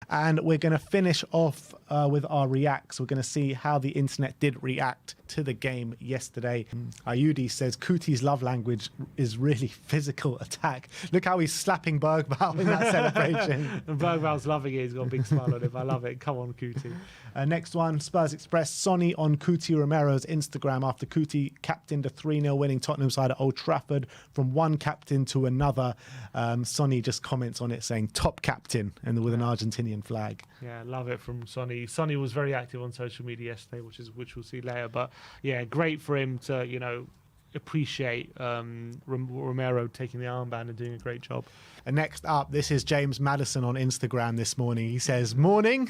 And we're going to finish off with our reacts. We're going to see how the internet did react to the game yesterday. Ayudi says Kuti's love language is really physical attack. Look how he's slapping Bergvall in that celebration. Bergvall's loving it. He's got a big smile on him. I love it. Come on, Kuti. Next one, Spurs Express. Sonny on Kuti Romero's Instagram after Kuti captained a 3-0 winning Tottenham side at Old Trafford from one captain to another. Sonny just comments on it saying top captain and with an Argentinian flag. Yeah, love it from Sonny. Sonny was very active on social media yesterday, which we'll see later. But yeah, great for him to, appreciate Romero taking the armband and doing a great job. And next up, this is James Madison on Instagram this morning. He says, morning.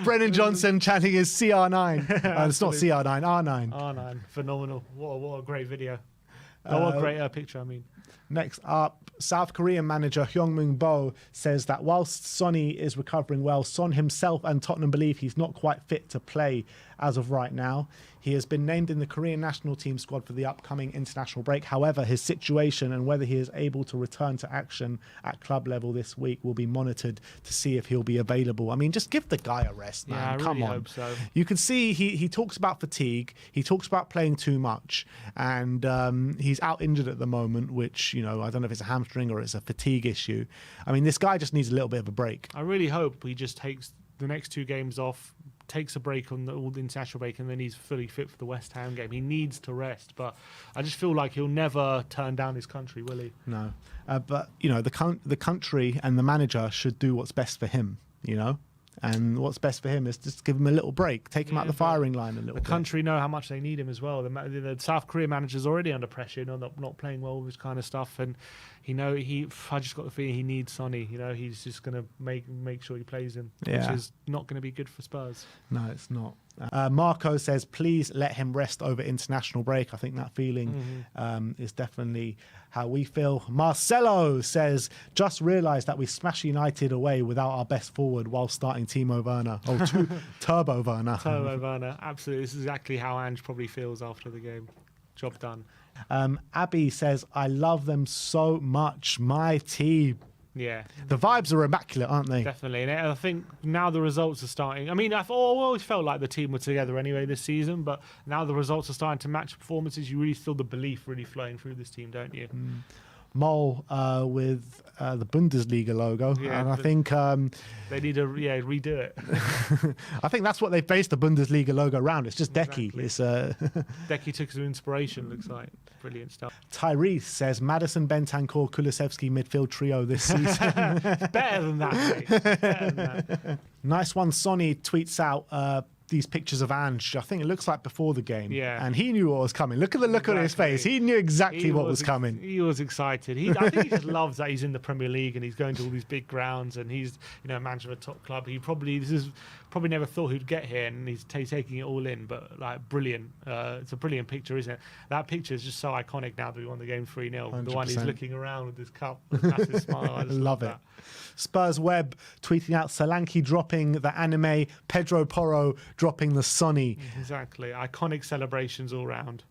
Brennan Johnson chanting his CR9. It's not CR9, R9. R9, phenomenal. What a great video. What a great picture, I mean. Next up, South Korean manager Hyung-Moon Bo says that whilst Sonny is recovering well, Son himself and Tottenham believe he's not quite fit to play as of right now. He has been named in the Korean national team squad for the upcoming international break. However, his situation and whether he is able to return to action at club level this week will be monitored to see if he'll be available. I mean, just give the guy a rest, man. Yeah, I Come really on. hope so. You can see he talks about fatigue. He talks about playing too much. And he's out injured at the moment, which, I don't know if it's a hamstring or it's a fatigue issue. I mean, this guy just needs a little bit of a break. I really hope he just takes the next 2 games off, takes a break on all the international break, and then he's fully fit for the West Ham game. He needs to rest, but I just feel like he'll never turn down his country, will he? No, but the country and the manager should do what's best for him. And what's best for him is just give him a little break, take him out the firing line a little bit. The country know how much they need him as well. The South Korea manager's already under pressure, not playing well with this kind of stuff, and I just got the feeling he needs Sonny. He's just going to make sure he plays him, which is not going to be good for Spurs. No, it's not. Marco says, please let him rest over international break. I think that feeling is definitely how we feel. Marcelo says, just realised that we smashed United away without our best forward while starting Timo Werner. Turbo Werner. Turbo Werner, absolutely. This is exactly how Ange probably feels after the game. Job done. Abby says, I love them so much, my team. Yeah. The vibes are immaculate, aren't they? Definitely. And I think now the results are starting. I mean, I've always felt like the team were together anyway this season, but now the results are starting to match performances. You really feel the belief really flowing through this team, don't you? Mole with the Bundesliga logo. Yeah, and I think they need to redo it. I think that's what they've based the Bundesliga logo around. It's just Decky. Exactly. It's Decky took some inspiration, looks like. Brilliant stuff. Tyrese says Madison, Bentancur, Kulusevski midfield trio this season. Better than that, mate. Better than that. Nice one. Sonny tweets out these pictures of Ange. I think it looks like before the game. Yeah. And he knew what was coming. Look at the look on his face. He knew exactly what was coming. He was excited. I think he just loves that he's in the Premier League and he's going to all these big grounds and he's manager of a top club. He probably never thought he'd get here, and he's taking it all in. But brilliant. It's a brilliant picture, isn't it? That picture is just so iconic now that we won the game 3-0. The one he's looking around with his cup, with a massive smile. I just love it. That. Spurs Web tweeting out Solanke dropping the anime, Pedro Porro dropping the Sonny. Exactly. Iconic celebrations all round.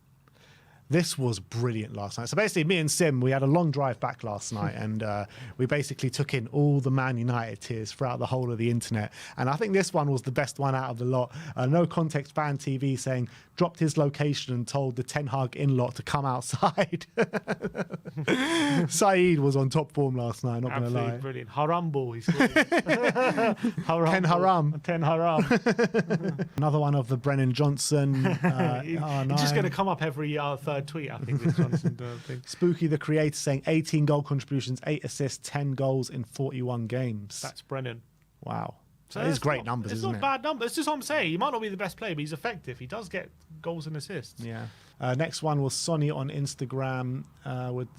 This was brilliant last night. So basically, me and Sim, we had a long drive back last night, and we basically took in all the Man United tears throughout the whole of the internet. And I think this one was the best one out of the lot. No Context Fan TV saying, dropped his location and told the Ten Hag in-lot to come outside. Saeed was on top form last night, not going to lie. Brilliant. Haram ball, he scored. Ten Haram. Ten Haram. Another one of the Brennan Johnson. He's just going to come up every third tweet, I think, this Johnson thing. Spooky the creator saying 18 goal contributions, 8 assists, 10 goals in 41 games. That's Brennan. Wow. So it's great numbers, isn't it? It's not bad numbers. It's just what I'm saying. He might not be the best player, but he's effective. He does get goals and assists. Yeah. Next one was Sonny on Instagram with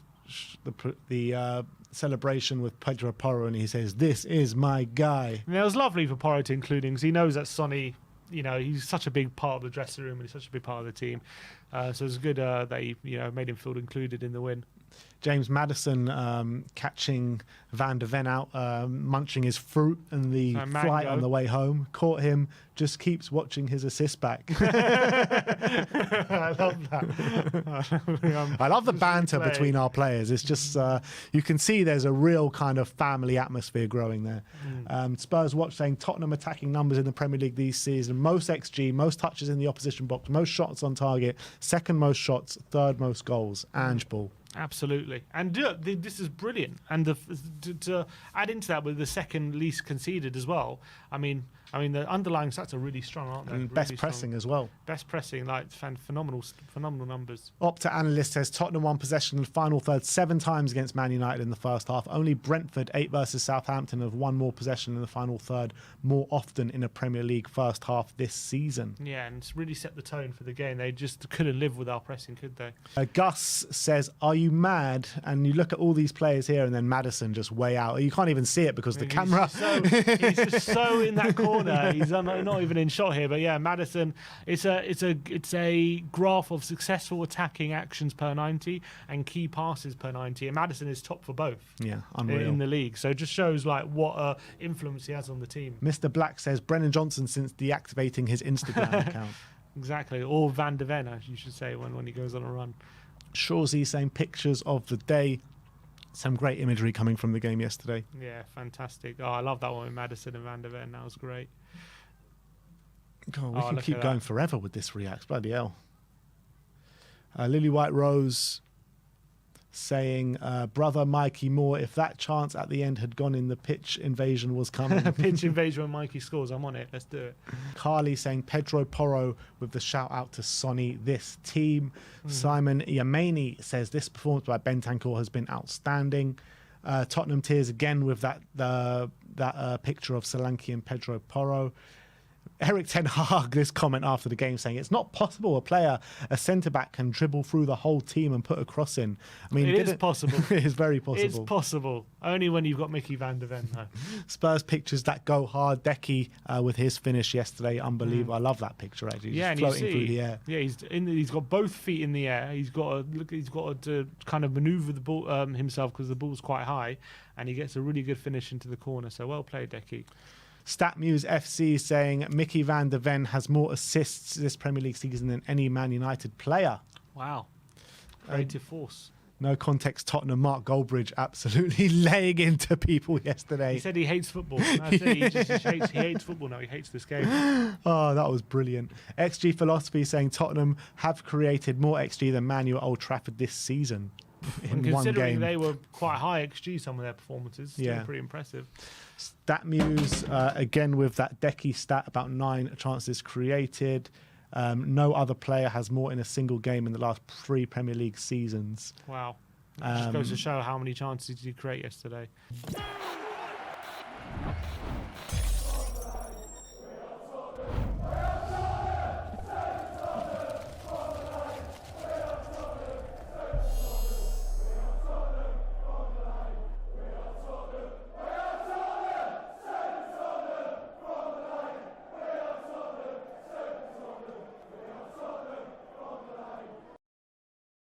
the celebration with Pedro Porro, and he says, "This is my guy." And it was lovely for Porro to include him because he knows that Sonny, he's such a big part of the dressing room and he's such a big part of the team. So it's good that he, made him feel included in the win. James Maddison catching Van de Ven out, munching his fruit and the flight on the way home. Caught him, just keeps watching his assist back. I love that. I love the banter between our players. It's just, you can see there's a real kind of family atmosphere growing there. Spurs Watch saying Tottenham attacking numbers in the Premier League this season. Most XG, most touches in the opposition box, most shots on target, second most shots, third most goals. Ange Ball. Absolutely, and this is brilliant. And to add into that with the second least conceded as well. I mean, the underlying stats are really strong, aren't they? And really best pressing as well. Best pressing, like phenomenal numbers. Opta Analyst says Tottenham won possession in the final third 7 times against Man United in the first half. Only Brentford, 8 versus Southampton, have won more possession in the final third more often in a Premier League first half this season. Yeah, and it's really set the tone for the game. They just couldn't live with our pressing, could they? Gus says, "Are you mad?" And you look at all these players here, and then Maddison just way out. You can't even see it because the camera. He's just so in that corner. He's not even in shot here, but yeah, Maddison. It's a graph of successful attacking actions per 90 and key passes per 90, and Maddison is top for both. Yeah, unreal in the league. So it just shows like what influence he has on the team. Mr. Black says Brennan Johnson since deactivating his Instagram account. Exactly, or Van de Ven, as you should say, when he goes on a run. Shawsey saying pictures of the day. Some great imagery coming from the game yesterday. Yeah, fantastic. Oh, I love that one with Maddison and Van de Ven. That was great. God, we can keep going forever with this react. Bloody hell. Lily White Rose saying, brother Mikey Moore, if that chance at the end had gone in, the pitch invasion was coming. Pitch invasion when Mikey scores. I'm on it. Let's do it. Carly saying Pedro Porro with the shout out to Sonny, this team. Simon Yamani says this performance by Bentancur has been outstanding. Tottenham tears again with that picture of Solanke and Pedro Porro. Eric Ten Hag, this comment after the game saying it's not possible a centre-back can dribble through the whole team and put a cross in. I mean, it is possible. It is very possible. It's possible. Only when you've got Mickey Van de Ven, though. Spurs pictures that go hard. Decky with his finish yesterday, unbelievable. I love that picture actually. Yeah, just floating through the air. Yeah, he's got both feet in the air. He's got to kind of manoeuvre the ball himself because the ball's quite high, and he gets a really good finish into the corner. So well played, Decky. StatMuse FC saying Mickey Van de Ven has more assists this Premier League season than any Man United player. Wow. Creative force. No context, Tottenham, Mark Goldbridge absolutely laying into people yesterday. He said he hates football. That's it. He hates football now. He hates this game. Oh, that was brilliant. XG Philosophy saying Tottenham have created more XG than Man U at Old Trafford this season. And considering they were quite high XG, some of their performances, still pretty impressive. StatMuse, again with that Decky stat, about 9 chances created. No other player has more in a single game in the last 3 Premier League seasons. Wow. It just goes to show how many chances did he create yesterday.